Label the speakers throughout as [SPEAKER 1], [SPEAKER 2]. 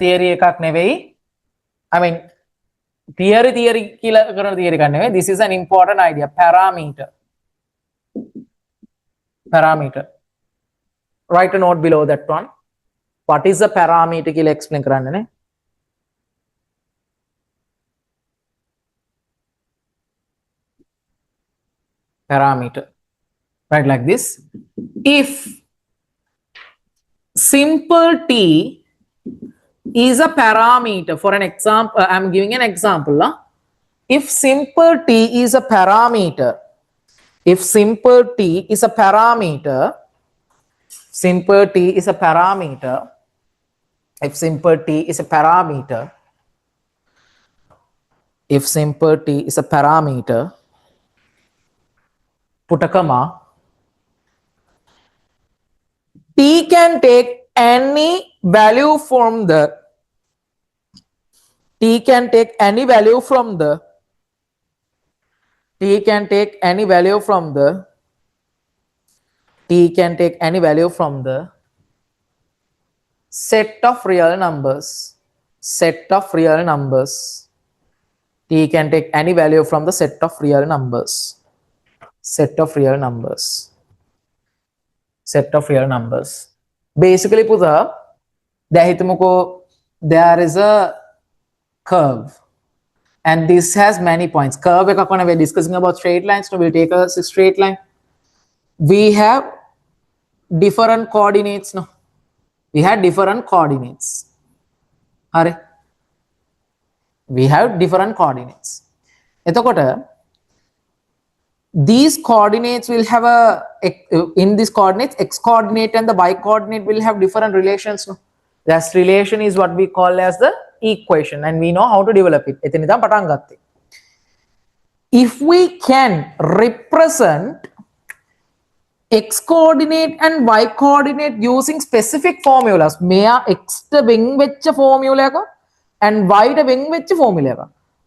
[SPEAKER 1] theory එකක් නෙවෙයි. I mean theory කියලා කරන theory එකක් නෙවෙයි. This is an important idea. Parameter. Write a note below that one. What is a parameter කියලා explain කරන්නනේ. Parameter. Right, like this. If simple t is a parameter, for an example, I'm giving an example. If simple t is a parameter, if simple t is a parameter, simple t is a parameter, if simple t is a parameter, if simple t is a parameter, put a comma, t can take any value from the, t can take any value from the, t can take any value from the, t can take any value from the set of real numbers, set of real numbers. T can take any value from the set of real numbers, set of real numbers, set of real numbers. Basically පුතා දැන් හිතමුකෝ there is a curve and this has many points. Curve එකක් වනේ we're discussing about straight lines. So we'll take a straight line. We have different coordinates. No, we have different coordinates. හරි, we have different coordinates. එතකොට these coordinates will have a, in these coordinates, x coordinate and the y coordinate will have different relations. No? That relation is what we call as the equation, and we know how to develop it. එතන ඉඳන් පටන් ගත්තේ. If we can represent x coordinate and y coordinate using specific formulas, මෙයා x ට වෙන් වෙච්ච formula එක and y ට වෙන් වෙච්ච formula එක.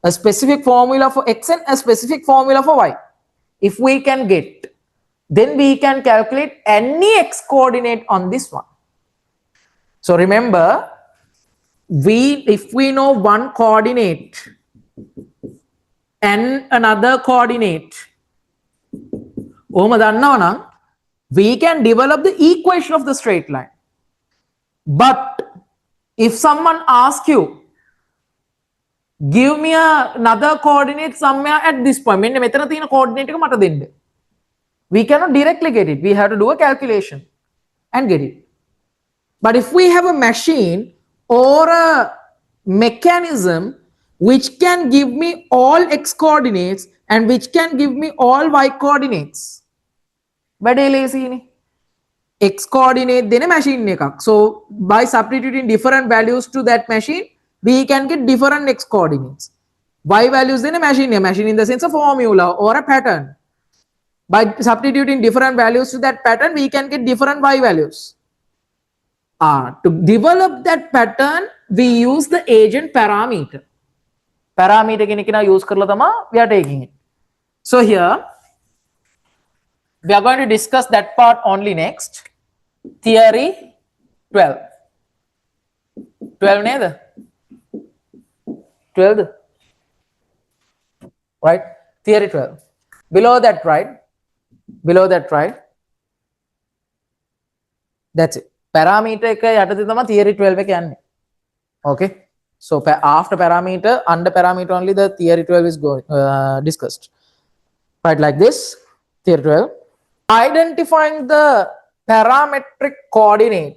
[SPEAKER 1] A specific formula for x and a specific formula for y. If we can get, then we can calculate any x coordinate on this one. So remember, if we know one coordinate and another coordinate, we can develop the equation of the straight line. But if someone asks you, give me another coordinate somewhere at this point, මෙන්න මෙතන තියෙන coordinate එක මට දෙන්න. We cannot directly get it. We have to do a calculation and get it. But if we have a machine or a mechanism which can give me all x coordinates and which can give me all y coordinates, වැඩේ ලේසියිනේ. X coordinate දෙන machine එකක්. So by substituting different values to that machine, we can get different x coordinates. Y values in a machine in the sense of formula or a pattern. By substituting different values to that pattern, we can get different y values. To develop that pattern, we use the agent parameter. Parameter කෙනෙක් use කරලා තමයි we are taking it. So here we are going to discuss that part only next. Theory 12. 12 නේද? 12, right? Theory 12. Below that, right? Below that, right? That's it. Parameter එක යටතේ තමයි theory 12 එක යන්නේ. Okay? So after parameter, under parameter only the theory 12 is going discussed. Right, like this. Theory 12. Identifying the parametric coordinate.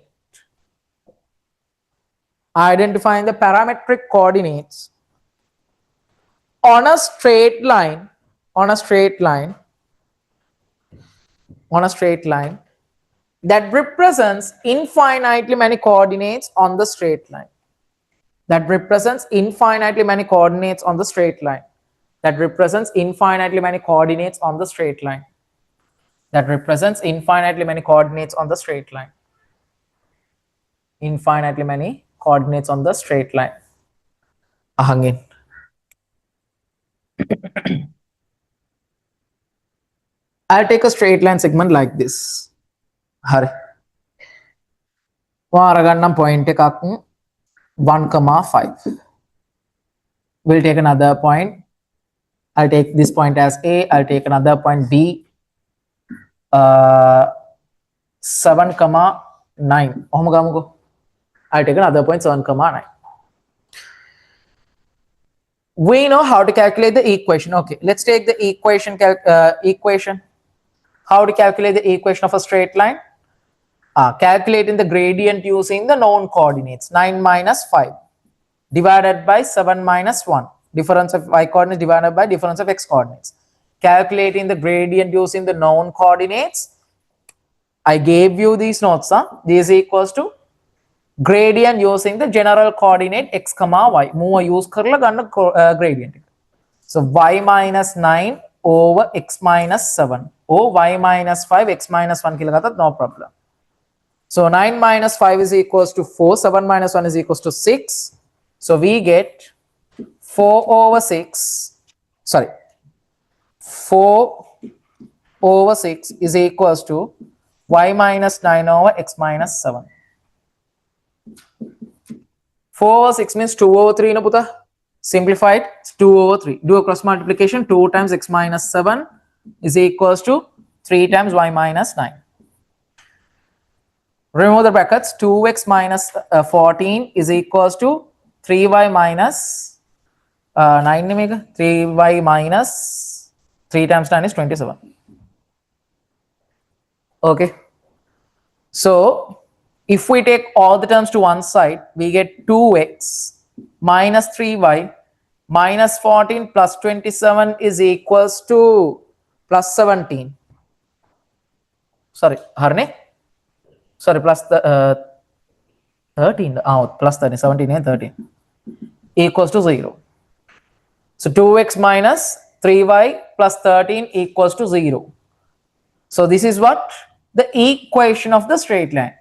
[SPEAKER 1] Identifying the parametric coordinates on a straight line, that represents infinitely many coordinates on the straight line. That represents infinitely many coordinates on the straight line. That represents infinitely many coordinates on the straight line. That represents infinitely many coordinates on the straight line. Infinitely many coordinates on the straight line. Ahangin. I'll take a straight line segment like this. Hari. Waragannam point එකක් 1 comma 5. We'll take another point. I'll take this point as A. I'll take another point B. 7 comma 9. I'll take another point 7 comma 9. We know how to calculate the equation. Okay, let's take the equation. How to calculate the equation of a straight line? Calculating the gradient using the known coordinates. 9 minus 5 divided by 7 minus 1. Difference of y coordinates divided by difference of x coordinates. Calculating the gradient using the known coordinates. I gave you these notes. This is equals to gradient using the general coordinate x comma y. Move use karla ganna gradient. So y minus 9 over x minus 7 or y minus 5 x minus 1 no problem. So 9 minus 5 is equals to 4, 7 minus 1 is equals to 6. So we get 4 over 6 over 6 is equals to y minus 9 over x minus 7. 4 over 6 means 2 over 3 no puta. Simplified, it's 2 over 3. Do a cross multiplication, 2 times x minus 7 is equals to 3 times y minus 9. Remove the brackets, 2x minus 14 is equals to 3y minus 9, 3y minus 3 times 9 is 27. Okay. So, if we take all the terms to one side, we get 2x minus 3y minus 14 plus 27 is equals to plus 17. Sorry, Harne? Sorry, plus the 13. Plus 13, 17 and 13 equals to 0. So 2x minus 3y plus 13 equals to 0. So this is what? The equation of the straight line.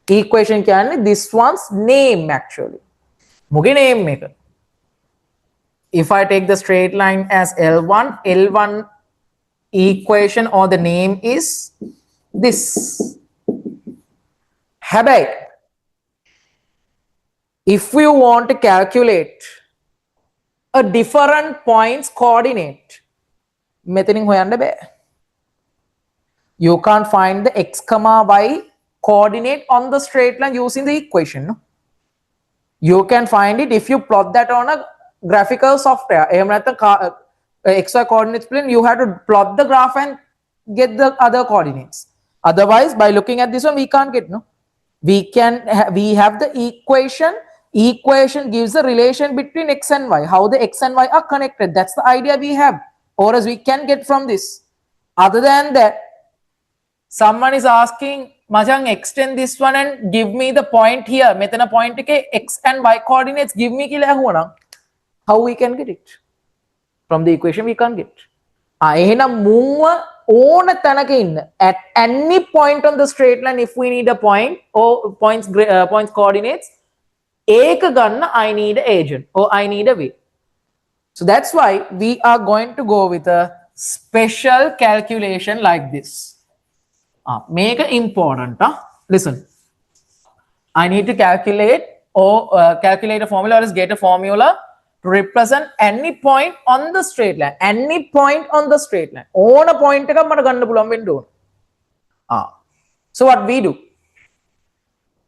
[SPEAKER 1] Equation can be this one's name actually. Mugi name maker. If I take the straight line as L1, L1 equation or the name is this. Habay. If you want to calculate a different points coordinate, you can't find the x comma y coordinate on the straight line using the equation. No? You can find it if you plot that on a graphical software. XY coordinates plane, you have to plot the graph and get the other coordinates. Otherwise, by looking at this one, we can't get, no? We have the equation. Equation gives the relation between x and y, how the x and y are connected. That's the idea we have. Or as we can get from this. Other than that, someone is asking, Majang, extend this one and give me the point here. Metana point x and y coordinates, give me kila. How we can get it? From the equation we can't get. At any point on the straight line, if we need a point or points coordinates, I need an agent or I need a way. So that's why we are going to go with a special calculation like this. Make it important. Listen, I need to calculate or calculate a formula or get a formula to represent any point on the straight line. Any point on the straight line. On a point, so what we do?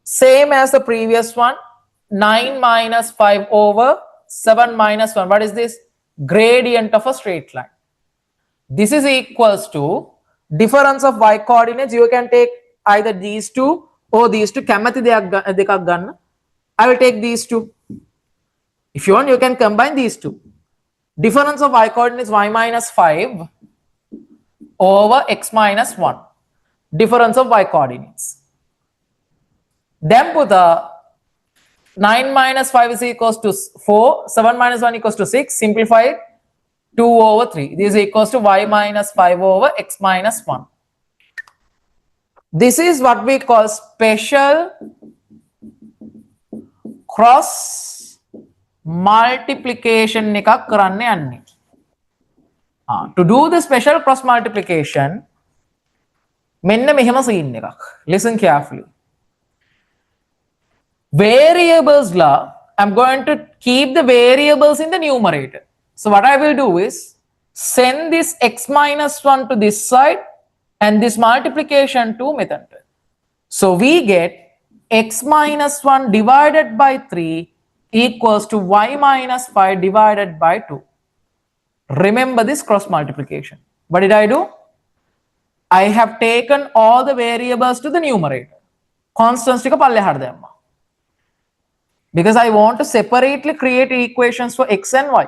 [SPEAKER 1] Same as the previous one. 9 minus 5 over 7 minus 1. What is this? Gradient of a straight line. This is equals to difference of y coordinates. You can take either these two or these two. I will take these two. If you want, you can combine these two. Difference of y coordinates y minus 5 over x minus 1. Difference of y coordinates. Then put the 9 minus 5 is equals to 4, 7 minus 1 equals to 6, simplified 2 over 3. This is equals to y minus 5 over x minus 1. This is what we call special cross multiplication. To do the special cross multiplication, listen carefully. Variables la I'm going to keep the variables in the numerator. So what I will do is send this x minus 1 to this side and this multiplication to method. So we get x minus 1 divided by 3 equals to y minus 5 divided by 2. Remember this cross multiplication. What did I do? I have taken all the variables to the numerator. Constants tika pallehata damma. Because I want to separately create equations for x and y.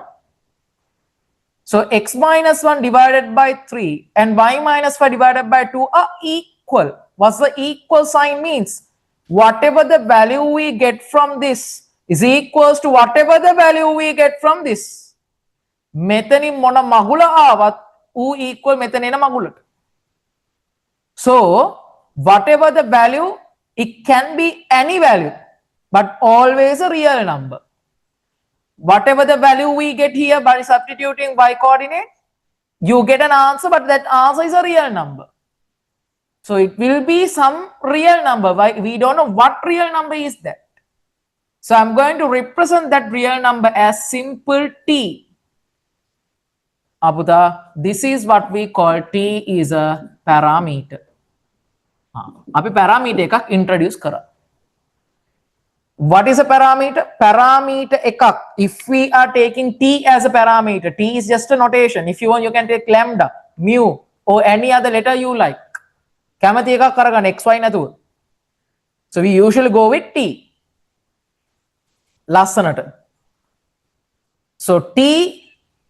[SPEAKER 1] So x minus 1 divided by 3 and y minus 5 divided by 2 are equal. What's the equal sign means? Whatever the value we get from this is equals to whatever the value we get from this. මෙතනින් මොන මගුල ආවත් ඌ equal මෙතන එන මගුලට. So whatever the value, it can be any value but always a real number. Whatever the value we get here by substituting y coordinate, you get an answer, but that answer is a real number. So it will be some real number. We don't know what real number is that. So I'm going to represent that real number as simple t. Abuda, this is what we call t is a parameter. අපි parameter එකක් introduce කරා. What is a parameter? Parameter එකක්. If we are taking t as a parameter, t is just a notation. If you want, you can take lambda, mu, or any other letter you like. කැමති එකක් කරගන්න xy නැතුව. So we usually go with t. ලස්සනට. So t,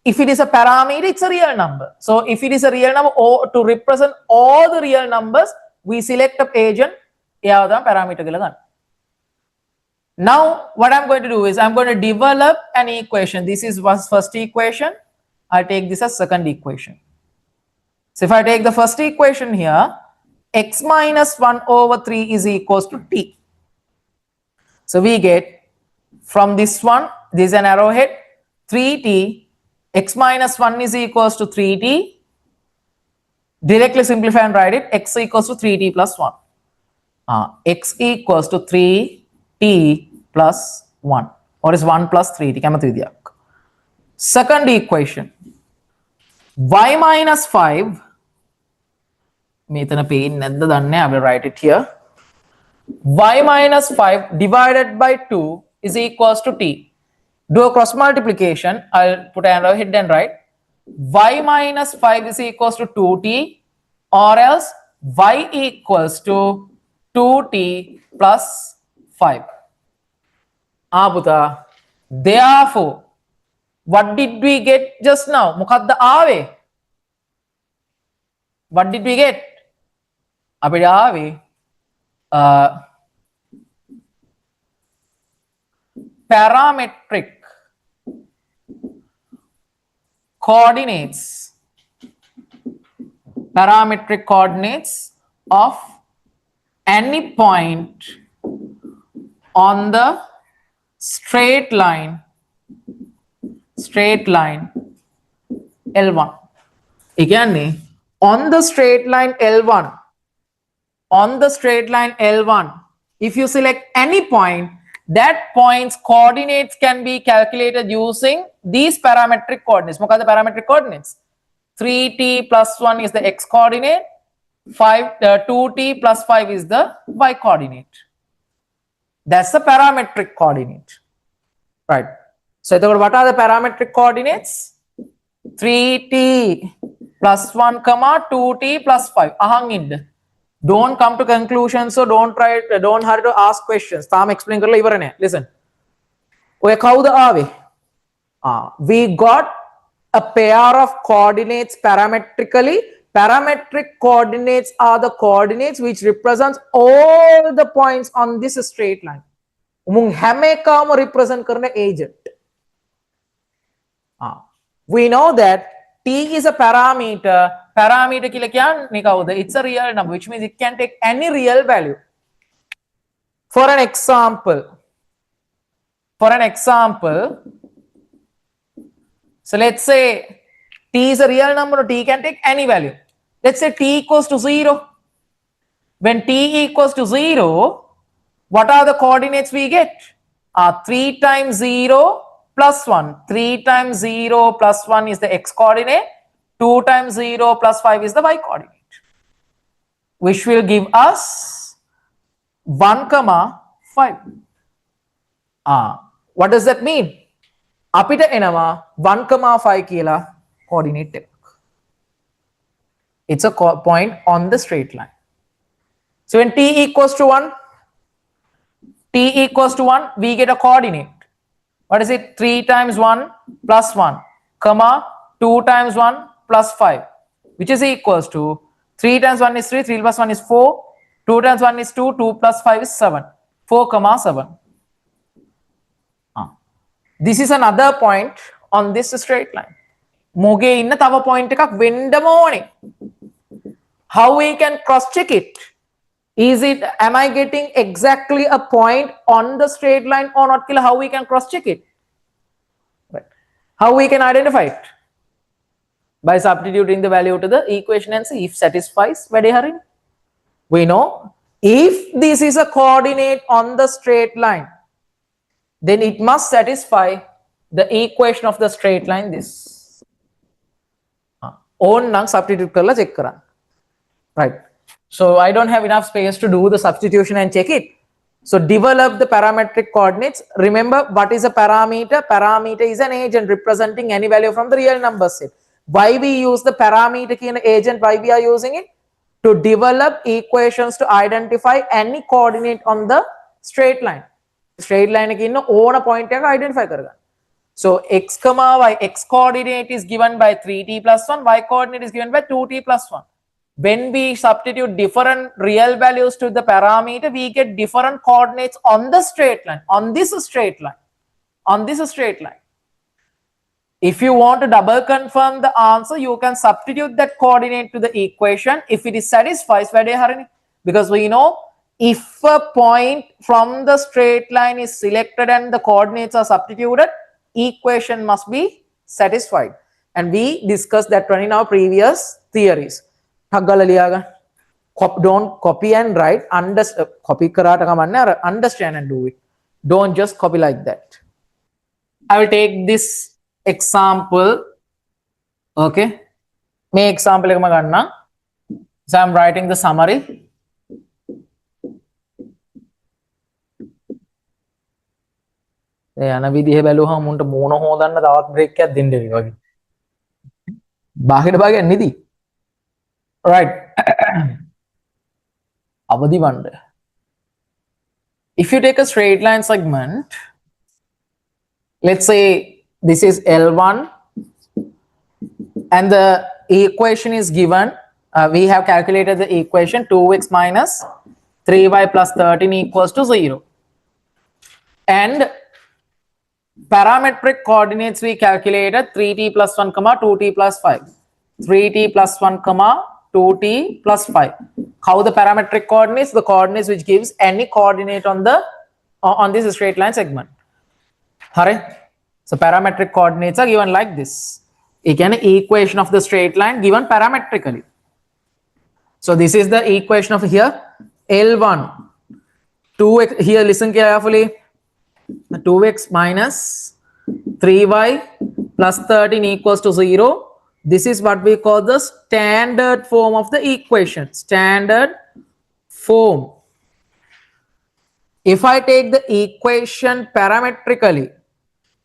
[SPEAKER 1] if it is a parameter, it's a real number. So if it is a real number, or to represent all the real numbers, we select a agent. Parameter. Now what I'm going to do is I'm going to develop an equation. This is first equation. I'll take this as second equation. So if I take the first equation here, x minus 1 over 3 is equals to t. So we get from this one, this is an arrowhead, 3t, x minus 1 is equals to 3t. Directly simplify and write it, x equals to 3t plus 1. X equals to 3t plus 1, or is 1 plus 3t. Second equation, y minus 5, I will write it here. Y minus 5 divided by 2 is equals to t. Do a cross multiplication. I'll put an arrowhead and write y minus 5 is equals to 2t, or else y equals to 2t plus 5. Puta. Therefore, what did we get just now? Mukadda aave. What did we get? Apide aave parametric coordinates of any point on the straight line L1. Again, on the straight line L1, if you select any point, that point's coordinates can be calculated using these parametric coordinates. What are the parametric coordinates? 3t plus 1 is the x coordinate, 2t plus 5 is the y coordinate. That's the parametric coordinate. Right. So what are the parametric coordinates? 3t plus 1 comma 2t plus 5. Don't come to conclusions, so don't hurry to ask questions. Explain listen. We got a pair of coordinates parametrically. Parametric coordinates are the coordinates which represents all the points on this straight line. Represent agent. We know that t is a parameter. It's a real number, which means it can take any real value. For an example, so let's say t is a real number, t can take any value. Let's say t equals to 0. When t equals to 0, what are the coordinates we get? 3 times 0 plus 1. 3 times 0 plus 1 is the x coordinate. 2 times 0 plus 5 is the y coordinate, which will give us 1, 5. What does that mean? අපිට එනවා 1,5 කියලා coordinate එකක්. It's a point on the straight line. So when t equals to 1, we get a coordinate. What is it? 3 times 1 plus 1, comma 2 times 1 plus 5, which is equals to 3 times 1 is 3, 3 plus 1 is 4, 2 times 1 is 2, 2 plus 5 is 7, 4, 7. This is another point on this straight line. මොගේ ඉන්න තව point එකක් වෙන්නම ඕනේ. How we can cross check it? Am I getting exactly a point on the straight line or not? How we can cross check it? Right. How we can identify it? By substituting the value to the equation and see if satisfies. We know if this is a coordinate on the straight line, then it must satisfy the equation of the straight line this. ඕන්නම් substitute කරලා check කරන්න. Right. So I don't have enough space to do the substitution and check it. So develop the parametric coordinates. Remember, what is a parameter? Parameter is an agent representing any value from the real number set. Why we use the parameter key in agent? Why we are using it? To develop equations to identify any coordinate on the straight line. Straight line එක ඉන්න ඕන point එක identify කරගන්න. So x, y, x coordinate is given by 3t plus 1, y coordinate is given by 2t plus 1. When we substitute different real values to the parameter, we get different coordinates on the straight line, on this straight line, on this straight line. If you want to double confirm the answer, you can substitute that coordinate to the equation if it is satisfies. Because we know if a point from the straight line is selected and the coordinates are substituted, equation must be satisfied. And we discussed that one in our previous theories. Don't copy and write. Understand and do it. Don't just copy like that. I will take this example. Okay. May example ekama ganna. So I'm writing the summary. යන විදිහ බැලුවම මුන්ට මූණ හොදන්න තවත් break එකක් දෙන්න වෙයි වගේ. බාහිර භාගයක් නෙදී. Right. අවදි වන්න. If you take a straight line segment, let's say this is L1 and the equation is given. We have calculated the equation 2x minus 3y plus 13 equals to 0. And parametric coordinates we calculated 3t plus 1 comma 2t plus 5, 3t plus 1 comma 2t plus 5. How the parametric coordinates? The coordinates which gives any coordinate on the on this straight line segment. Alright. So parametric coordinates are given like this. Again, equation of the straight line given parametrically. So this is the equation of here L1 2x. Here listen carefully. 2x minus 3y plus 13 equals to 0. This is what we call the standard form of the equation. Standard form. If I take the equation parametrically,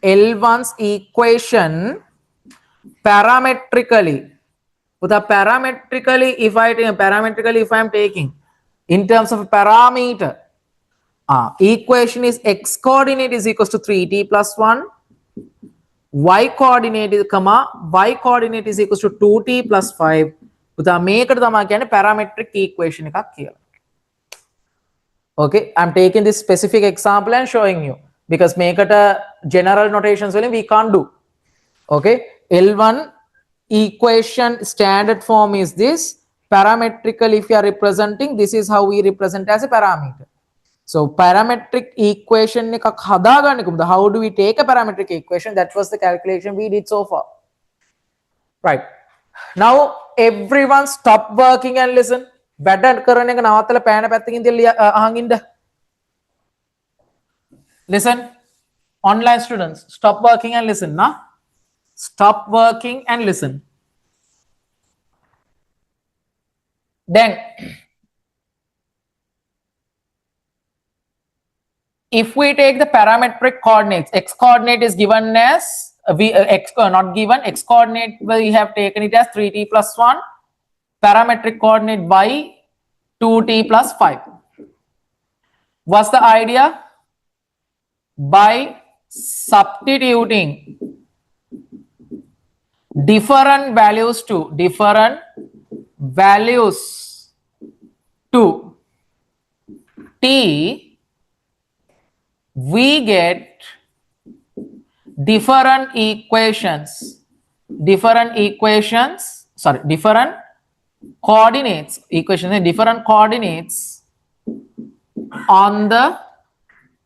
[SPEAKER 1] L1's equation parametrically, if I am taking in terms of a parameter, equation is x coordinate is equals to 3t plus 1, y coordinate is comma y coordinate is equals to 2t plus 5. උදා මේකට තමයි කියන්නේ parametric equation එකක් කියලා. Okay, I'm taking this specific example and showing you because මේකට general notations වලින් we can't do. Okay, L1 equation standard form is this. Parametrically if you are representing, this is how we represent as a parameter. So parametric equation එකක් හදාගන්නේ කොහොමද? How do we take a parametric equation? That was the calculation we did so far. Right. Now everyone stop working and listen. වැඩ කරන එක නවත්තලා පෑන පැත්තකින් තියලා අහන් ඉන්න. Listen. Online students, stop working and listen. Nah? Stop working and listen. Then, if we take the parametric coordinates, x coordinate is given as not given, x coordinate we have taken it as 3t plus 1, parametric coordinate y 2t plus 5. What's the idea? By substituting different values to t, we get different coordinates on the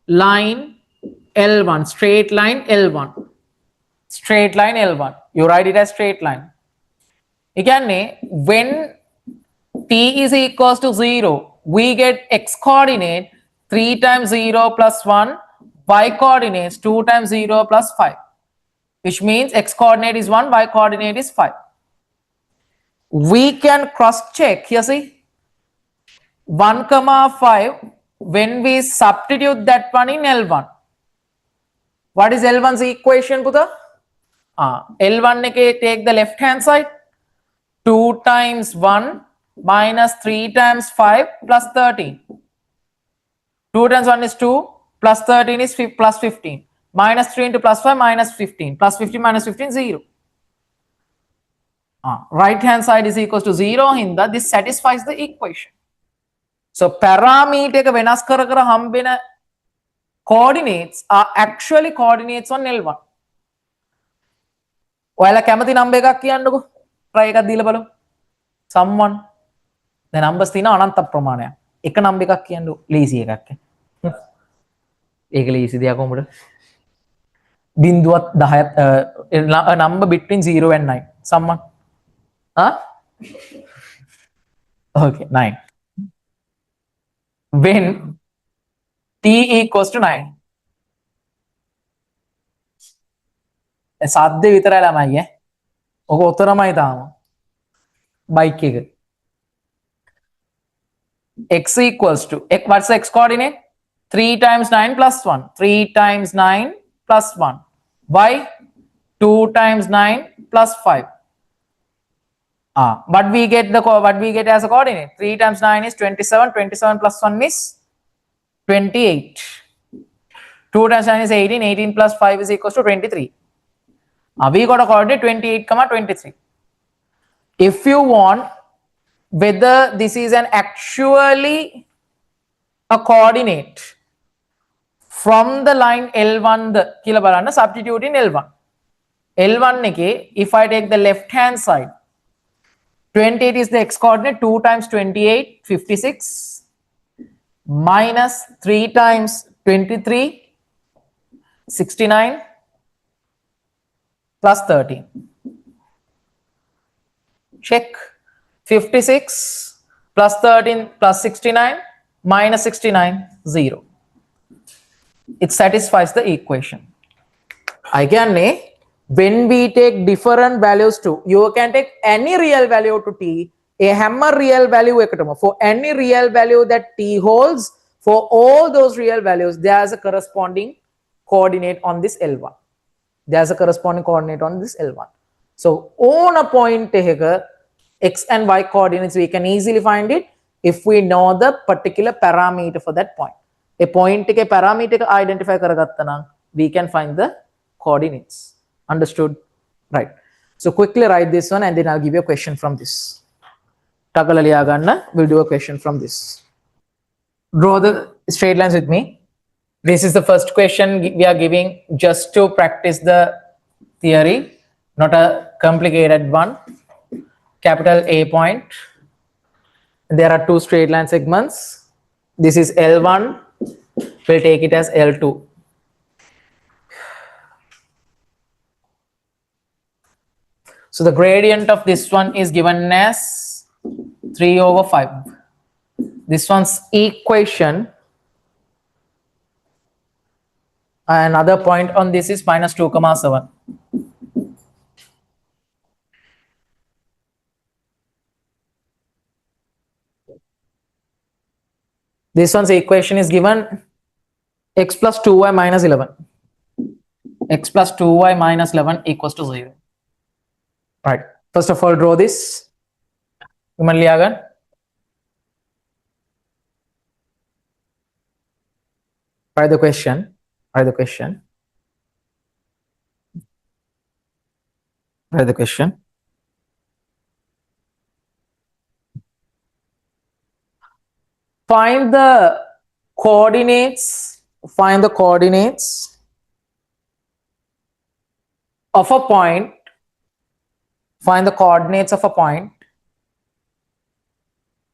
[SPEAKER 1] line L1, straight line L1. You write it as straight line. Again, when t is equals to 0, we get x coordinate 3 times 0 plus 1, y coordinates 2 times 0 plus 5, which means x coordinate is 1, y coordinate is 5. We can cross check here, see 1 comma 5 when we substitute that one in L1. What is L1's equation, Buddha? L1 take the left hand side, 2 times 1 minus 3 times 5 plus 13. 2 times 1 is 2 plus 13 is plus 15. Minus 3 into plus 5 minus 15. Plus 15 minus 15 0. Right hand side is equals to 0 hinda this satisfies the equation. So parameter එක වෙනස් කර කර හම්බෙන coordinates are actually coordinates on L1. ඔයාලා කැමති number එකක් කියන්නකෝ. try එකක් දීලා බලමු. someone the numbers තියෙන අනන්ත ප්‍රමාණයක්. එක number එකක් කියන්නකෝ lazy එකක්. ඒක lazy දෙයක් කොහොමද? බිංදුවත් 10 a number between 0 and 9. someone okay, 9. When t equals to 9. සාද්ද විතරයි ළමයි ඔක උතරමයි තාම බයික් එක x equals to what's the x coordinate? 3 times 9 plus 1. 3 times 9 plus 1. Y 2 times 9 plus 5. What we get as a coordinate? 3 times 9 is 27. 27 plus 1 is 28. 2 times 9 is 18. 18 plus 5 is equals to 23. We got a coordinate 28, 23. If you want whether this is an actually a coordinate from the line L1 the කියලා බලන්න substitute in L1. L1 එකේ if I take the left hand side 28 is the x coordinate, 2 times 28 56 minus 3 times 23 69 plus 13. Check 56 plus 13 plus 69 minus 69 0. It satisfies the equation. Again, when we take different values to, you can take any real value to t, a hammer real value for any real value that t holds, for all those real values, there is a corresponding coordinate on this L1. There's a corresponding coordinate on this L1. So on a point x and y coordinates, we can easily find it if we know the particular parameter for that point. A point ke parameter identify karagatta nan, we can find the coordinates. Understood? Right. So quickly write this one and then I'll give you a question from this. Takala liya ganna, we'll do a question from this. Draw the straight lines with me. This is the first question we are giving just to practice the theory, not a complicated one. Capital A point. There are two straight line segments. This is L1. We'll take it as L2. So the gradient of this one is given as 3 over 5. This one's equation Another point on this is minus 2 comma 7. This one's equation is given x plus 2y minus 11. X plus 2y minus 11 equals to 0. Right. First of all, draw this. Write the question. Write the question. Write the question. Find the coordinates. Find the coordinates of a point. Find the coordinates of a point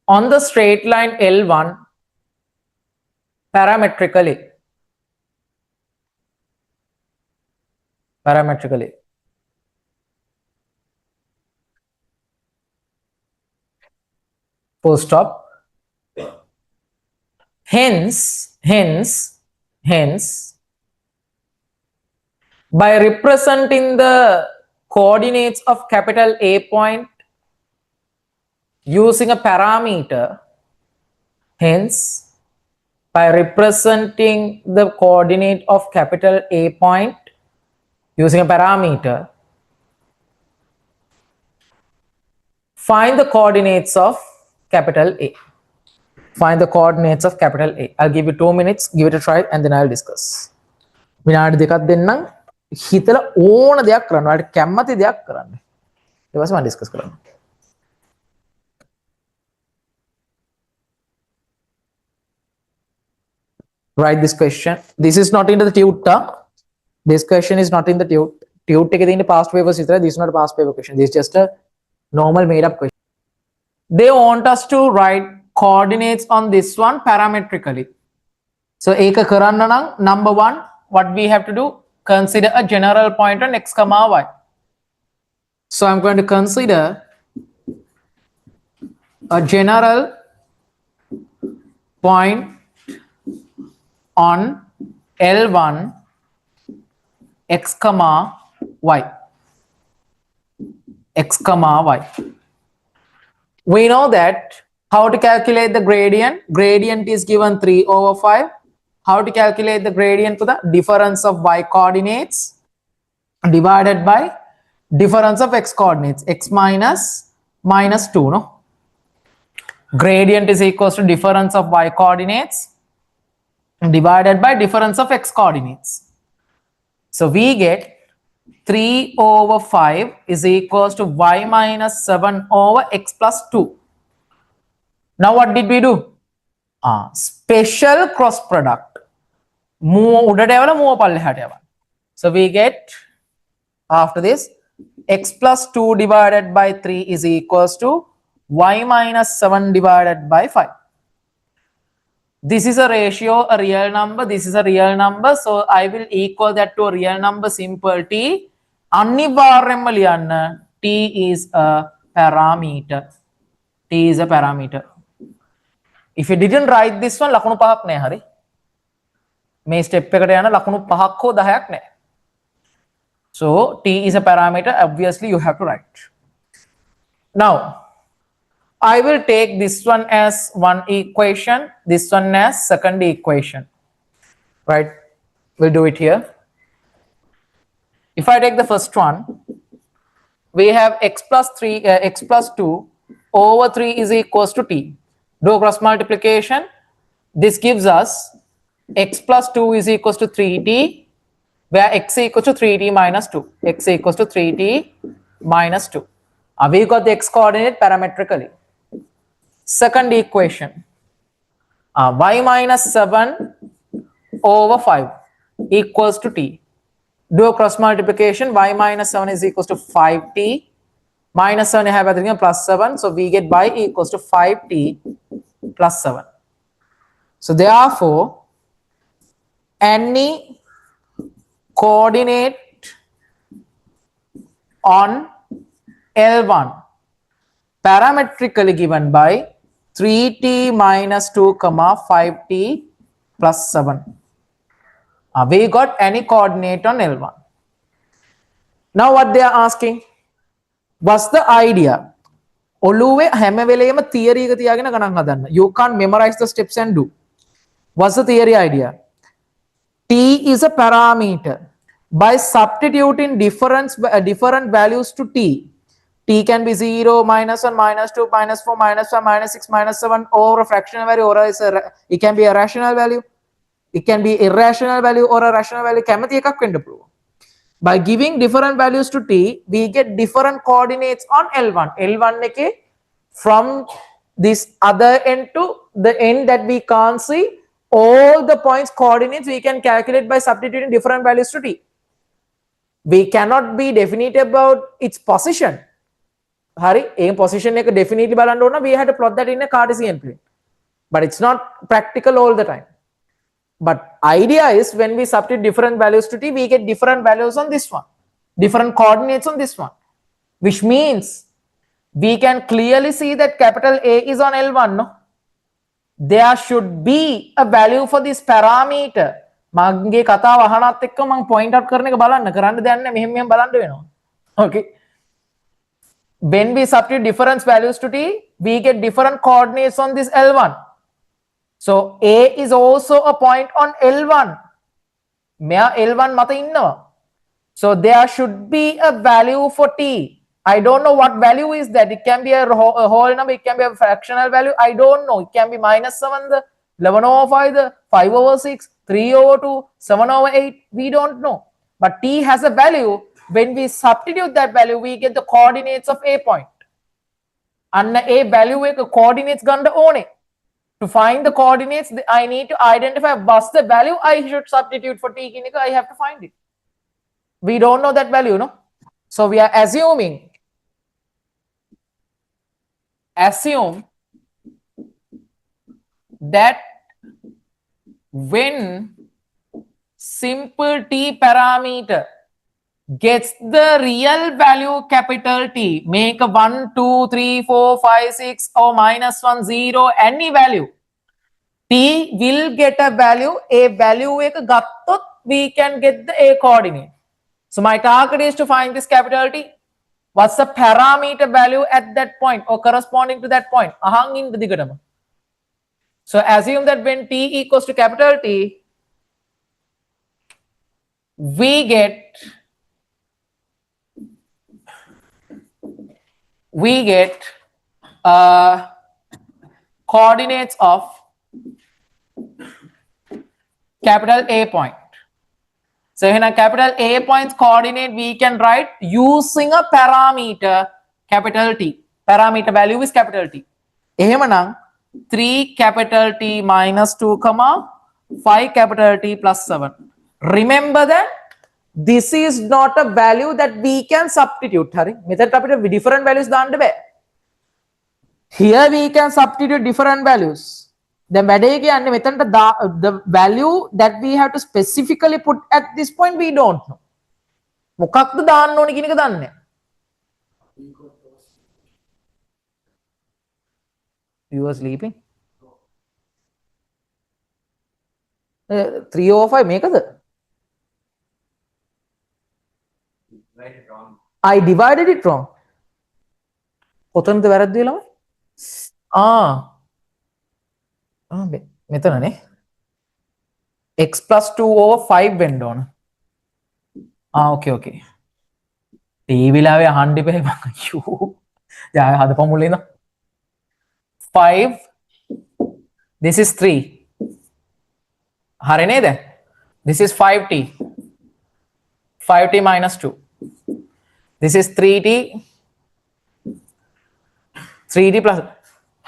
[SPEAKER 1] on the straight line L1 parametrically. Parametrically. Full stop. Hence, by representing the coordinates of capital A point using a parameter, hence, by representing the coordinate of capital A point using a parameter, find the coordinates of capital A. Find the coordinates of capital A. I'll give you 2 minutes, give it a try, and then I'll discuss. විනාඩි දෙකක් දෙන්නම් හිතලා ඕන දෙයක් කරන්න. ඔයාලට කැමති දෙයක් කරන්න. ඊට පස්සේ මම ඩිස්කස් කරනවා. Write this question. This is not into the tutor. This question is not in the tute. Tute එකේ තියෙන past papers විතරයි. This is not a past paper question. This is just a normal made up question. They want us to write coordinates on this one parametrically. So ඒක කරන්න නම් number 1, what we have to do, consider a general point on x comma y. So I'm going to consider a general point on L1 x comma y. X comma y. We know that how to calculate the gradient. Gradient is given 3 over 5. How to calculate the gradient for the difference of y coordinates divided by difference of x coordinates, x minus 2, no? Gradient is equals to difference of y coordinates divided by difference of x coordinates. So we get 3 over 5 is equals to y minus 7 over x plus 2. Now what did we do? Special cross product. So we get, after this, x plus 2 divided by 3 is equals to y minus 7 divided by 5. This is a ratio, a real number. This is a real number. So I will equal that to a real number, simple t. Anivaryamalyanna, t is a parameter. T is a parameter. If you didn't write this one, lakunu pahak naha hari. May step eකට යන ලකුණු 5ක් හෝ 10ක් නැහැ. So t is a parameter, obviously you have to write. Now I will take this one as one equation, this one as second equation. Right? We'll do it here. If I take the first one, we have x plus 2 over 3 is equals to t. Do cross multiplication. This gives us x plus 2 is equals to 3t, where x equals to 3t minus 2. X equals to 3t minus 2. We got the x coordinate parametrically. Second equation, y minus 7 over 5 equals to t. Do a cross multiplication. Y minus 7 is equals to 5t. Minus 7 have everything plus 7. So we get y equals to 5t plus 7. So therefore, any coordinate on L1 parametrically given by 3t minus 2 comma 5t plus 7. We got any coordinate on L1. Now what they are asking? What's the idea? ඔළුවේ හැම වෙලේම theory එක තියාගෙන ගණන් හදන්න. You can't memorize the steps and do. What's the theory idea? T is a parameter. By substituting different values to t, t can be 0, -1, -2, -4, -5, -6, -7, or a fractional value, or it can be a rational value. It can be irrational value or a rational value. කැමති එකක් වෙන්න පුළුවන්. By giving different values to t, we get different coordinates on L1. L1 එකේ from this other end to the end that we can't see, all the points coordinates we can calculate by substituting different values to t. We cannot be definite about its position. Hari, a position එක definitely බලන්න ඕන. We had to plot that in a Cartesian plane. But it's not practical all the time. But idea is when we substitute different values to t, we get different values on this one, different coordinates on this one, which means we can clearly see that capital A is on L1. No? There should be a value for this parameter. මගේ කතාව අහනත් එක්ක මම point out කරන එක බලන්න කරන්න දෙයක් නැහැ මෙහෙම බලන්න වෙනවා. Okay. When we substitute different values to t, we get different coordinates on this L1. So A is also a point on L1. මෙයා L1 මත ඉන්නවා. So there should be a value for t. I don't know what value is that. It can be a whole number, it can be a fractional value. I don't know. It can be -7, 11/5, 5/6, 3/2, 7/8. We don't know. But t has a value. When we substitute that value, we get the coordinates of A point. And A value එක coordinates ගන්න ඕනේ. To find the coordinates, I need to identify what's the value I should substitute for t. I have to find it. We don't know that value, no? So we are assuming, assume that when simple t parameter gets the real value capital T, make a 1, 2, 3, 4, 5, 6 or -1, 0, any value, T will get a value. A value එක ගත්තොත් we can get the A coordinate. So my target is to find this capital T. What's the parameter value at that point or corresponding to that point? අහන් ඉන්න දිගටම. So assume that when T equals to capital T, we get coordinates of capital A point. So in a capital A point's coordinate, we can write using a parameter capital T. Parameter value is capital T. එහෙමනම් 3 capital T -2, 5 capital T +7. Remember that this is not a value that we can substitute. Hari, මෙතනට අපිට different values දාන්න බෑ. Here we can substitute different values. Then වැඩේ කියන්නේ මෙතනට the value that we have to specifically put at this point we don't know. මොකක්ද දාන්න ඕනේ කියන එක දන්නේ නැහැ. You are sleeping? 3/5 මේකද? I divided it wrong. කොතනද වැරද්ද වෙලා? මෙතනනේ. X plus 2/5 වෙන්න ඕන. okay. ටීවිලාවේ අහන්න ඉපේ මං. යා හදපන් මුලින් ඉඳන්. 5. This is 3. හරි නේද? This is 5t. 5t -2. This is 3t. 3t plus.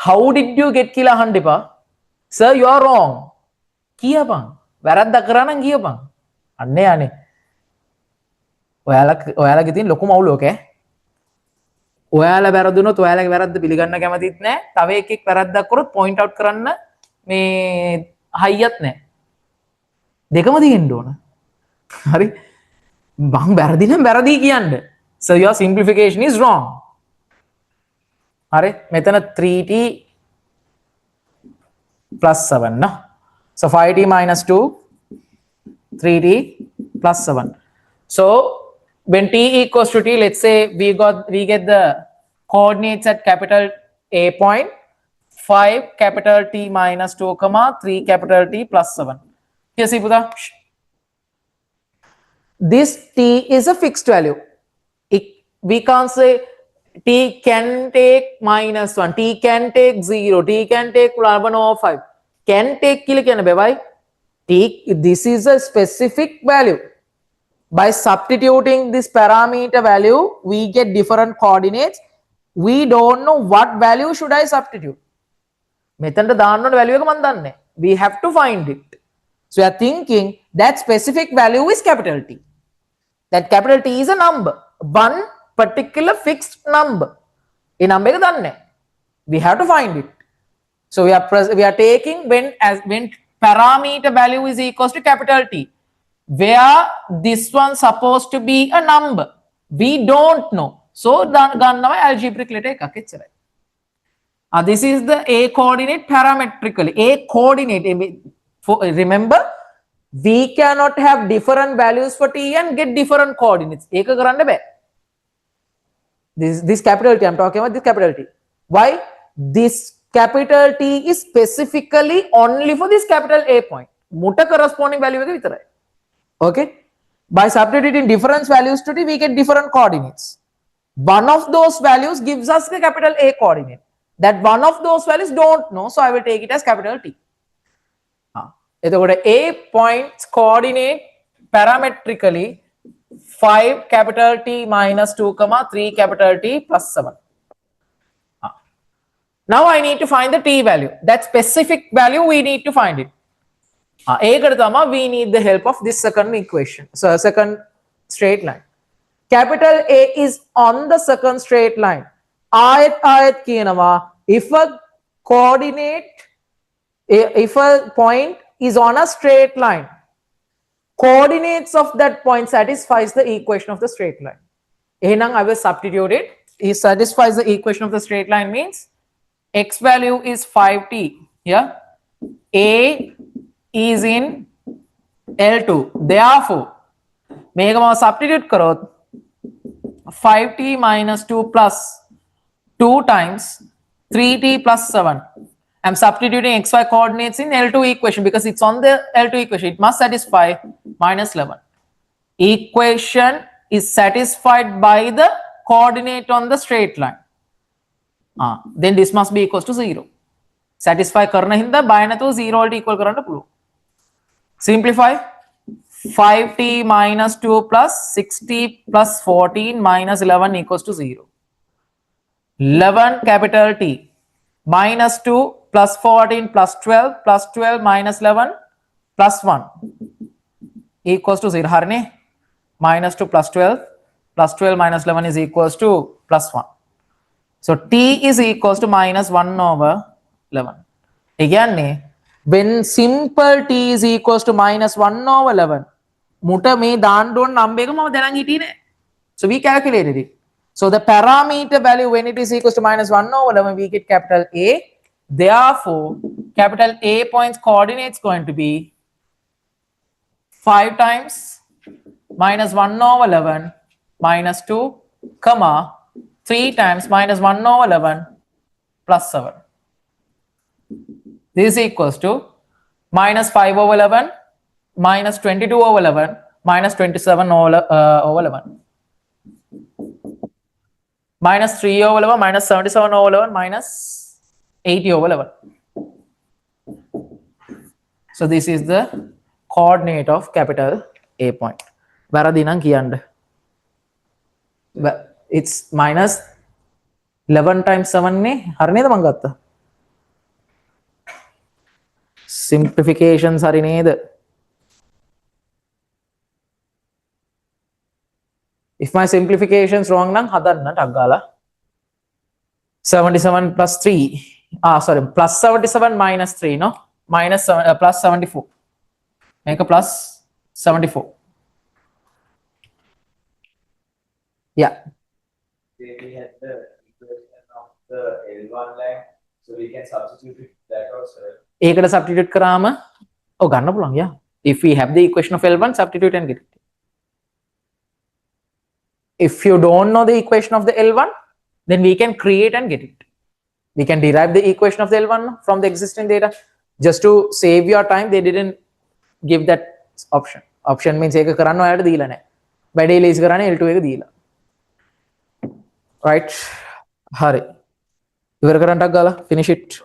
[SPEAKER 1] How did you get කියලා අහන්න එපා. Sir, you are wrong. කියපන්. වැරද්දක් කරා නම් කියපන්. අන්නේ යන්නේ. ඔයාලගේ තියෙන ලොකුම අවුල ඕක ඈ. ඔයාලා වැරදුනොත් ඔයාලගේ වැරද්ද පිළිගන්න කැමතිත් නැහැ. තව එකෙක් වැරද්දක් කරොත් point out කරන්න මේ හයියත් නැහැ. දෙකම තියෙන්න ඕන. හරි. මං වැරදි නම් වැරදි කියන්න. So your simplification is wrong. හරි. මෙතන 3t +7 no. So 5t -2 3t plus 7. So when t equals to t, let's say we get the coordinates at capital A point, 5 capital T minus 2 comma 3 capital T plus 7. Here see Buddha. This t is a fixed value. We can't say t can take minus 1, t can take 0, t can take 11 or 5. Can take kila kiyana bhai. This is a specific value. By substituting this parameter value, we get different coordinates. We don't know what value should I substitute. Value we have to find it. So we are thinking that specific value is capital T. That capital T is a number, one particular fixed number. In number we have to find it. So we are taking when parameter value is equals to capital T, where this one supposed to be a number. We don't know. So algebraic letter. This is the A coordinate parametrically. A coordinate. Remember, we cannot have different values for t and get different coordinates. This capital T, I'm talking about this capital T. Why? This capital T is specifically only for this capital A point. Muta corresponding value. Okay? By substituting different values to t, we get different coordinates. One of those values gives us the capital A coordinate. That one of those values don't know, so I will take it as capital T. A points coordinate parametrically 5 capital T minus 2 comma 3 capital T plus 7. Now I need to find the T value. That specific value we need to find it. We need the help of this second equation. So second straight line. Capital A is on the second straight line. If a coordinate, if a point is on a straight line, coordinates of that point satisfies the equation of the straight line. I will substitute it. It satisfies the equation of the straight line means x value is 5t. Yeah, A is in L2. Therefore, substitute karo 5t minus 2 plus 2 times 3t plus 7. I'm substituting xy coordinates in L2 equation because it's on the L2 equation. It must satisfy minus 11. Equation is satisfied by the coordinate on the straight line. Then this must be equals to 0. Satisfy karna hinda bayana to 0 equal karanta pulu. Simplify. 5t minus 2 plus 6t plus 14 minus 11 equals to 0. 11 capital T minus 2 plus 14 plus 12 minus 11 plus 1 equals to 0. Harne minus 2 plus 12 minus 11 is equals to plus 1. So T is equals to minus 1 over 11. Again, when simple T is equals to minus 1 over 11, muta me dandon nambega mama denang hitine. So we calculated it. So the parameter value when it is equals to minus 1 over 11, we get capital A. Therefore, capital A point's coordinates going to be 5 times minus 1 over 11 minus 2 comma 3 times minus 1 over 11 plus 7. This is equals to minus 5 over 11 minus 22 over 11 minus 27 over 11. Minus 3 over 11 minus 77 over 11 minus 80 over 11. So this is the coordinate of capital A point. It's minus 11 times 7 ne harineda mangatta. Simplifications harineda. If my simplifications wrong nang hadanna taggala. 77 plus 3. Plus 77 minus 3, no? Minus plus 74. Make a plus 74. Yeah.
[SPEAKER 2] We had the equation of the L1 line, so we can substitute it that also.
[SPEAKER 1] ඒකට substitute කරාම ඔව් ගන්න පුළුවන්. Yeah. If we have the equation of L1, substitute and get it. If you don't know the equation of the L1, then we can create and get it. We can derive the equation of the L1 from the existing data. Just to save your time, they didn't give that option. Option means එක කරන්න ඔයාලට දීලා නැහැ. වැඩේ ලේසි කරන්නේ L2 එක දීලා. Right? හරි. ඉවර කරන්නටක් ගාලා finish it.